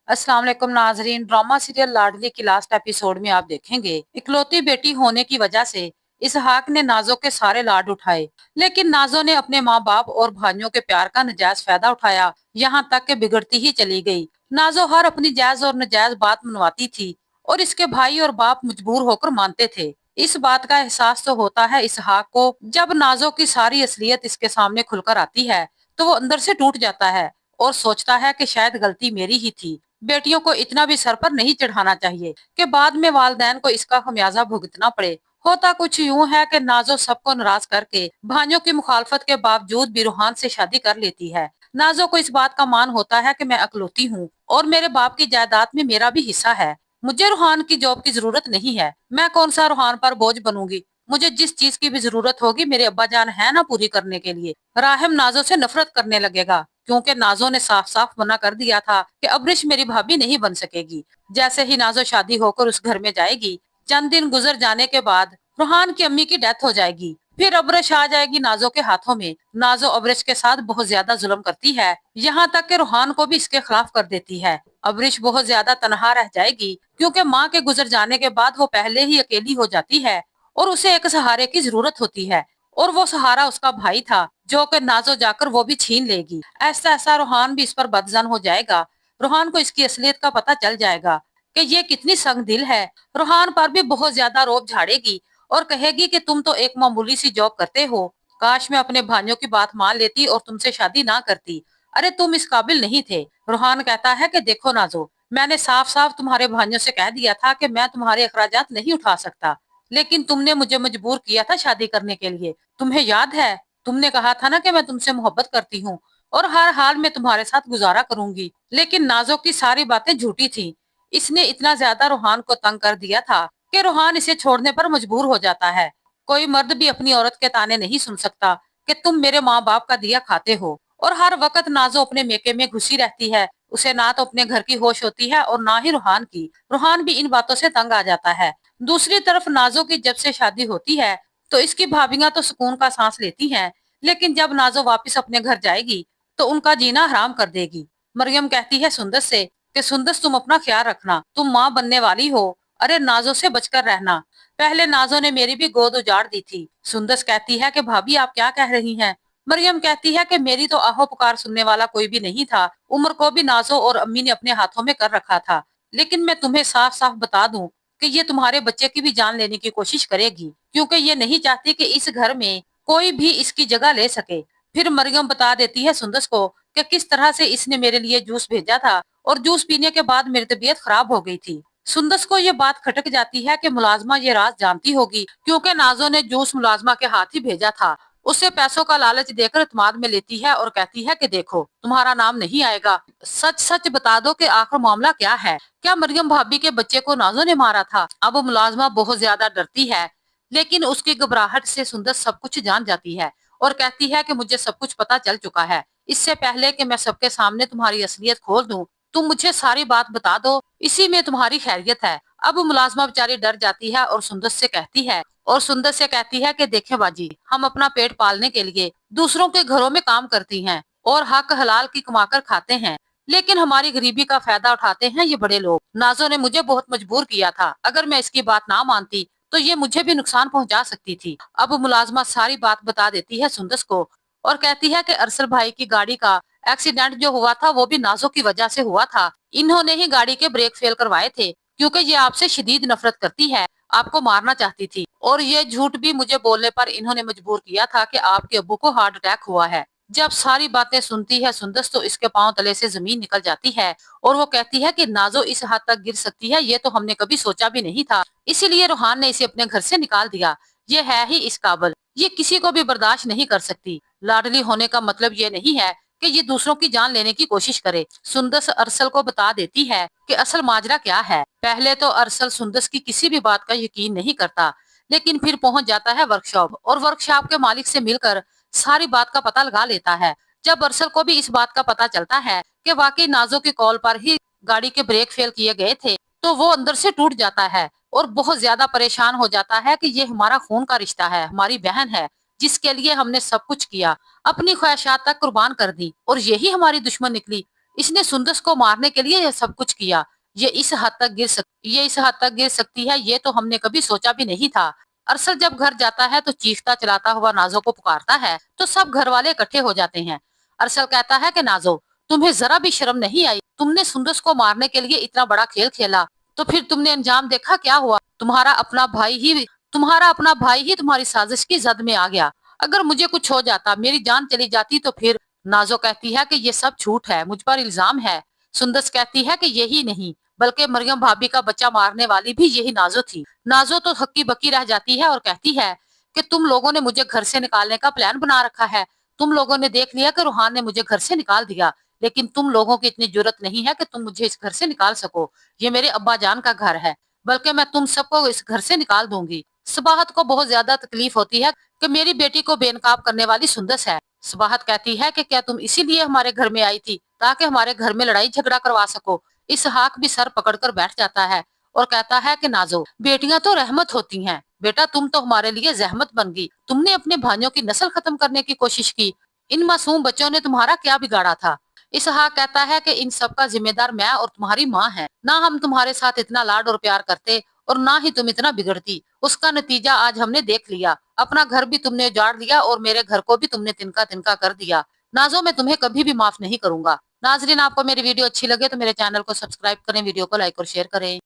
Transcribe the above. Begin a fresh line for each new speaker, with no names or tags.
अस्सलाम वालेकुम नाजरीन। ड्रामा सीरियल लाडली की लास्ट एपिसोड में आप देखेंगे इकलौती बेटी होने की वजह से इसहाक ने नाजो के सारे लाड उठाए, लेकिन नाजो ने अपने माँ बाप और भाइयों के प्यार का नजायज फायदा उठाया, यहाँ तक के बिगड़ती ही चली गई। नाजो हर अपनी जायज और नजायज बात मनवाती थी और इसके भाई और बाप मजबूर होकर मानते थे। इस बात का एहसास तो होता है इसहाक को जब नाजो की सारी असलियत इसके सामने खुलकर आती है, तो वो अंदर से टूट जाता है और सोचता है कि शायद गलती मेरी ही थी। बेटियों को इतना भी सर पर नहीं चढ़ाना चाहिए कि बाद में वालदैन को इसका खमियाजा भुगतना पड़े। होता कुछ यूं है कि नाजो सबको नाराज करके भाइयों की मुखालफत के बावजूद भी रूहान से शादी कर लेती है। नाजो को इस बात का मान होता है कि मैं अकलौती हूँ और मेरे बाप की जायदाद में मेरा भी हिस्सा है। मुझे रूहान की जॉब की जरूरत नहीं है। मैं कौन सा रूहान पर बोझ बनूंगी। मुझे जिस चीज की भी जरूरत होगी मेरे अब्बा जान है ना पूरी करने के लिए। राहिम नाजो से नफरत करने लगेगा क्योंकि नाजो ने साफ साफ मना कर दिया था कि अब्रिश मेरी भाभी नहीं बन सकेगी। जैसे ही नाजो शादी होकर उस घर में जाएगी, चंद दिन गुजर जाने के बाद रूहान की अम्मी की डेथ हो जाएगी। फिर अब्रिश आ जाएगी नाजो के हाथों में। नाजो अब्रिश के साथ बहुत ज्यादा जुल्म करती है, यहाँ तक कि रूहान को भी इसके खिलाफ कर देती है। अब्रिश बहुत ज्यादा तनहा रह जाएगी क्योंकि माँ के गुजर जाने के बाद वो पहले ही अकेली हो जाती है और उसे एक सहारे की जरूरत होती है, और वो सहारा उसका भाई था जो कि नाजो जाकर वो भी छीन लेगी। ऐसा ऐसा रूहान भी इस पर बदजन हो जाएगा। रूहान को इसकी असलियत का पता चल जाएगा कि ये कितनी संग दिल है। रूहान पर भी बहुत ज्यादा रोब झाड़ेगी और कहेगी कि तुम तो एक मामूली सी जॉब करते हो, काश मैं अपने भाइयों की बात मान लेती और तुमसे शादी ना करती। अरे तुम इस काबिल नहीं थे। रूहान कहता है कि देखो नाजो, मैंने साफ साफ तुम्हारे भाइयों से कह दिया था कि मैं तुम्हारे अखराजात नहीं उठा सकता, लेकिन तुमने मुझे मजबूर किया था शादी करने के लिए। तुम्हें याद है, तुमने कहा था ना कि मैं तुमसे मोहब्बत करती हूँ और हर हाल में तुम्हारे साथ गुजारा करूंगी। लेकिन नाजो की सारी बातें झूठी थी। इसने इतना ज्यादा रूहान को तंग कर दिया था कि रूहान इसे छोड़ने पर मजबूर हो जाता है। कोई मर्द भी अपनी औरत के ताने नहीं सुन सकता कि तुम मेरे माँ बाप का दिया खाते हो। और हर वक्त नाजो अपने मेके में घुसी रहती है। उसे ना तो अपने घर की होश होती है और ना ही रूहान की। रूहान भी इन बातों से तंग आ जाता है। दूसरी तरफ नाजो की जब से शादी होती है तो इसकी भाभियां तो सुकून का सांस लेती हैं, लेकिन जब नाजो वापस अपने घर जाएगी तो उनका जीना हराम कर देगी। मरियम कहती है सुंदस से कि सुंदस तुम अपना ख्याल रखना, तुम माँ बनने वाली हो। अरे नाजो से बचकर रहना। पहले नाजो ने मेरी भी गोद उजाड़ दी थी। सुंदस कहती है कि भाभी आप क्या कह रही हैं। मरियम कहती है कि मेरी तो आहो पुकार सुनने वाला कोई भी नहीं था। उम्र को भी नाजो और अम्मी ने अपने हाथों में कर रखा था। लेकिन मैं तुम्हें साफ साफ बता दूं कि ये तुम्हारे बच्चे की भी जान लेने की कोशिश करेगी, क्योंकि ये नहीं चाहती कि इस घर में कोई भी इसकी जगह ले सके। फिर मरियम बता देती है सुंदस को कि किस तरह से इसने मेरे लिए जूस भेजा था और जूस पीने के बाद मेरी तबीयत खराब हो गई थी। सुंदस को ये बात खटक जाती है कि मुलाजमा ये राज जानती होगी, क्योंकि नाजो ने जूस मुलाजमा के हाथ ही भेजा था। उसे पैसों का लालच देकर इत्मीनान में लेती है और कहती है कि देखो तुम्हारा नाम नहीं आएगा, सच सच बता दो कि आखिर मामला क्या है। क्या मरियम भाभी के बच्चे को नाजो ने मारा था। अब मुलाजमा बहुत ज्यादा डरती है, लेकिन उसकी घबराहट से सुंदर सब कुछ जान जाती है और कहती है कि मुझे सब कुछ पता चल चुका है। इससे पहले कि मैं सबके सामने तुम्हारी असलियत खोल दूं, तुम मुझे सारी बात बता दो, इसी में तुम्हारी खैरियत है। अब मुलाजमा बेचारी डर जाती है और सुंदर से कहती है कि देखें बाजी, हम अपना पेट पालने के लिए दूसरों के घरों में काम करती हैं और हक हलाल की कमाकर खाते हैं, लेकिन हमारी गरीबी का फायदा उठाते हैं ये बड़े लोग। नाजो ने मुझे बहुत मजबूर किया था, अगर मैं इसकी बात ना मानती तो ये मुझे भी नुकसान पहुंचा सकती थी। अब मुलाजमा सारी बात बता देती है सुंदस को और कहती है कि अरसल भाई की गाड़ी का एक्सीडेंट जो हुआ था वो भी नाजो की वजह से हुआ था। इन्होंने ही गाड़ी के ब्रेक फेल करवाए थे, क्योंकि ये आपसे शदीद नफरत करती है, आपको मारना चाहती थी। और ये झूठ भी मुझे बोलने पर इन्होंने मजबूर किया था कि आपके अब्बू को हार्ट अटैक हुआ है। जब सारी बातें सुनती है सुंदस तो इसके पांव तले से जमीन निकल जाती है और वो कहती है कि नाजो इस हद तक गिर सकती है ये तो हमने कभी सोचा भी नहीं था, इसीलिए रूहान ने इसे अपने घर से निकाल दिया। ये है ही इस काबिल, ये किसी को भी बर्दाश्त नहीं कर सकती। लाडली होने का मतलब ये नहीं है कि ये दूसरों की जान लेने की कोशिश करे। सुंदस अरसल को बता देती है कि असल माजरा क्या है। पहले तो अरसल सुंदस की किसी भी बात का यकीन नहीं करता, लेकिन फिर पहुंच जाता है वर्कशॉप और वर्कशॉप के मालिक से मिलकर सारी बात का पता लगा लेता है। जब अरसल को भी इस बात का पता चलता है कि वाकई नाजो की कॉल पर ही गाड़ी के ब्रेक फेल किए गए थे, तो वो अंदर से टूट जाता है और बहुत ज्यादा परेशान हो जाता है कि ये हमारा खून का रिश्ता है, हमारी बहन है, जिसके लिए हमने सब कुछ किया, अपनी ख्वाहिशात तक कुर्बान कर दी, और यही हमारी दुश्मन निकली। इसने सुंदस को मारने के लिए यह सब कुछ किया। ये इस हद तक गिर सकती है, ये तो हमने कभी सोचा भी नहीं था। अरसल जब घर जाता है तो चीखता चलाता हुआ नाजो को पुकारता है, तो सब घर वाले इकट्ठे हो जाते हैं। अरसल कहता है कि नाजो, तुम्हें जरा भी शर्म नहीं आई? तुमने सुंदस को मारने के लिए इतना बड़ा खेल खेला, तो फिर तुमने अंजाम देखा क्या हुआ? तुम्हारा अपना भाई ही तुम्हारी साजिश की जद में आ गया। अगर मुझे कुछ हो जाता, मेरी जान चली जाती तो फिर? नाजो कहती है कि ये सब झूठ है, मुझ पर इल्जाम है। सुंदस कहती है कि यही नहीं, बल्कि मरियम भाभी का बच्चा मारने वाली भी यही नाजो थी। नाजो तो हक्की बक्की रह जाती है और कहती है कि तुम लोगों ने मुझे घर से निकालने का प्लान बना रखा है। तुम लोगों ने देख लिया कि रूहान ने मुझे घर से निकाल दिया, लेकिन तुम लोगों की इतनी जुर्रत नहीं है कि तुम मुझे इस घर से निकाल सको। ये मेरे अब्बा जान का घर है, बल्कि मैं तुम सबको इस घर से निकाल दूंगी। सबाहत को बहुत ज्यादा तकलीफ होती है कि मेरी बेटी को बेनकाब करने वाली सुंदस है। सबाहत कहती है कि क्या तुम इसीलिए हमारे घर में आई थी, ताकि हमारे घर में लड़ाई झगड़ा करवा सको? इसहाक भी सर पकड़कर बैठ जाता है और कहता है कि नाजो, बेटियां तो रहमत होती हैं, बेटा तुम तो हमारे लिए जहमत बन गई। तुमने अपने भाइयों की नस्ल खत्म करने की कोशिश की, इन मासूम बच्चों ने तुम्हारा क्या बिगाड़ा था? इसहाक कहता है कि इन सब का जिम्मेदार मैं और तुम्हारी माँ है। ना हम तुम्हारे साथ इतना लाड और प्यार करते, और ना ही तुम इतना बिगड़ती। उसका नतीजा आज हमने देख लिया। अपना घर भी तुमने उजाड़ दिया और मेरे घर को भी तुमने तिनका तिनका कर दिया। नाजो, मैं तुम्हें कभी भी माफ नहीं करूंगा। नाजरीन, आपको मेरी वीडियो अच्छी लगे तो मेरे चैनल को सब्सक्राइब करें, वीडियो को लाइक और शेयर करें।